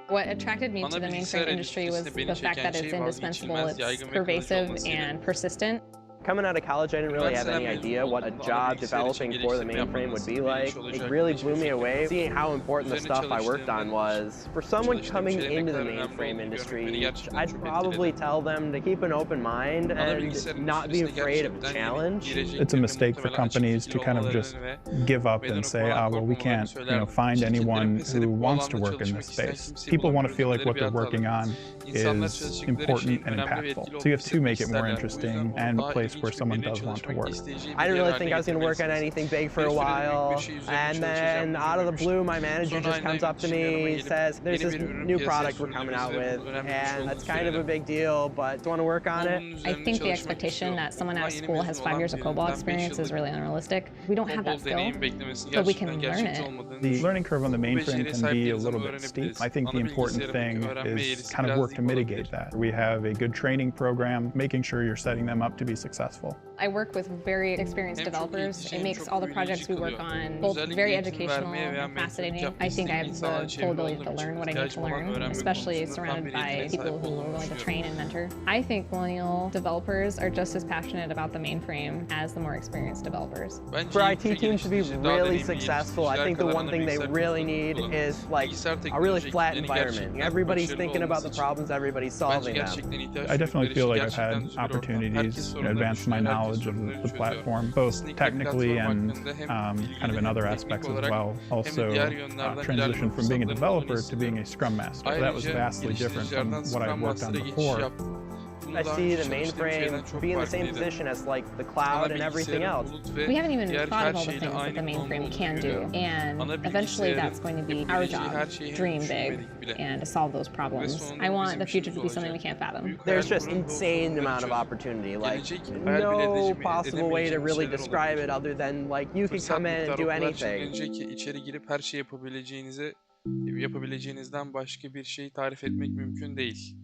What attracted me to Ana the mainframe bilgisayar industry was endüstrisinde beni the fact çeken that it's şey indispensable, vazgeçilmez, it's yaygın ve kalıcı pervasive olmasıydı. and persistent. Coming out of college, I didn't really have any Üniversiteden mezun idea what a olduğumda ana job bilgisayar için developing for the geliştirme yapmanın mainframe would nasıl be bir like. iş It olacağı really hakkında blew hiçbir me fikrim away. yoktu. Seeing how important the Üzerine stuff I worked on çalıştığımdan, was. For someone çalıştığım coming şeylerin ne into the kadar önemli mainframe olduğunu görmek beni industry, gerçekten I'd çok probably etkiledi. tell them to keep an open mind Ana and bilgisayar not be endüstrisine afraid of a gerçekten challenge. yeni It's a gireceklerini mistake for muhtemelen açık companies fikirli to kind of just olmalarını ve give up meydan and say, okumadan ah, well, we korkmamalarını can't, söylerdim. find Şirketlerin anyone pes who edip bu wants to alanda work in this çalışmak isteyen space. kimseyi People want to feel bulamıyoruz like what dedikleri they're bir working hatadır. on İnsanlar is çalıştıkları şeyin important and önemli ve impactful. etkili So you have to olduğunu make it more isterler. Bu yüzden interesting onu and a daha place ilginç where ve someone birlikte does want to çalışmak work. isteyeceği I bir didn't yer really haline think I was going to work on getirmelisiniz. anything big for Bir a sürede büyük bir while, şey üzerine and çalışacağımı then out of the düşünmemiştim. blue, my manager Sonra just aynı comes ay up to işin yanıma me, gelip says, "There's yeni this bir ürün new piyasaya product we're coming out with, sürdüğümüzde önemli bir şey and olduğunu that's kind of a söyledim. big deal, but do you want to work on Ama it?" bunun I üzerine think the çalışmak expectation istiyorum. that someone out Okuldan of yeni school mezun has 5 olan years of COBOL birinden 5 experience is yıllık really unrealistic. We don't have that COBOL skill, deneyim beklemesi but we can gerçekten learn gerçekçi it. olmadığını The düşünüyorum. learning curve on the Bu mainframe beceriye can sahip be a değiliz ama little bit steep. öğrenebiliriz. I think the Ana important bilgisayarın thing öğrenme is eğrisi kind of biraz work dik to mitigate olabilir. that. We have a good training program, making sure you're setting them up to be successful. I work with very experienced Hem çok developers. eğitici It hem makes çok all the büyüleyici projects we work kılıyor. on both Özellikle very eğitim educational vermeye veya and mentoring fascinating. yapmak I think I isteyen have insanlara the çevrili full ability olduğum to için learn what I need to ihtiyacım olan learn, öğrenme especially konusunda tam surrounded bir by eğitime people sahip who are olduğumu willing to düşünüyorum. train and mentor. I think millennial developers are just as passionate about the mainframe as the more experienced developers. Bence For iyi IT bir teams to be geliştirici, daha really deneyimli successful, I geliştiriciler think the kadar one ana thing they bilgisayar really kültürünü need kullanın. is like Bilgisayar a really teknoloji flat ekiplerinin environment. gerçekten Everybody's başarılı thinking about olması the için problems, everybody's bence solving them. gerçekten ihtiyaç I definitely duydukları feel şey like I've gerçekten had düzgün ortam. Herkes opportunities, sorunlarını advance my düşünüyor, herkes knowledge of sorunlarını the çözüyor. platform, both Kesinlikle technically platform and hakkında hem kind of in bilgili other hem aspects teknik as olarak well. hem Also, de diğer yönlerden transition ilerleme from being a fırsatlarının olduğunu developer to being a hissediyorum. Scrum Master. That was Ayrıca vastly different from geliştiricilerden what I'd Scrum worked on Master'a geçiş before. yaptım. Bunu I daha see önce the çalıştığım mainframe şeyden çok being the same farklıydı. position as like the Ana cloud and everything bilgisayarın else. bulut ve We haven't even diğer thought her of all the şeyle things that aynı the konumda mainframe olduğunu can do, görüyorum. and Ana eventually bilgisayarın that's going to be our yapabileceği her job, şeyi henüz dream big, düşünmedik bile. and to solve those Ve problems. sonunda I bu want bizim the future işimiz to be something we olacak. can't fathom. Büyük There's hayal just kurun ve o insane sorunları amount of çözün. opportunity. Like Gelecek hayal bile no edeceğim, possible way to edemeyeceğimiz really şeyler describe it olabilir. other than like you could Fırsat come in miktarı and o do kadar anything. çılgınca ki içeri girip her şeyi yapabileceğinizden başka bir şeyi tarif etmek mümkün değil.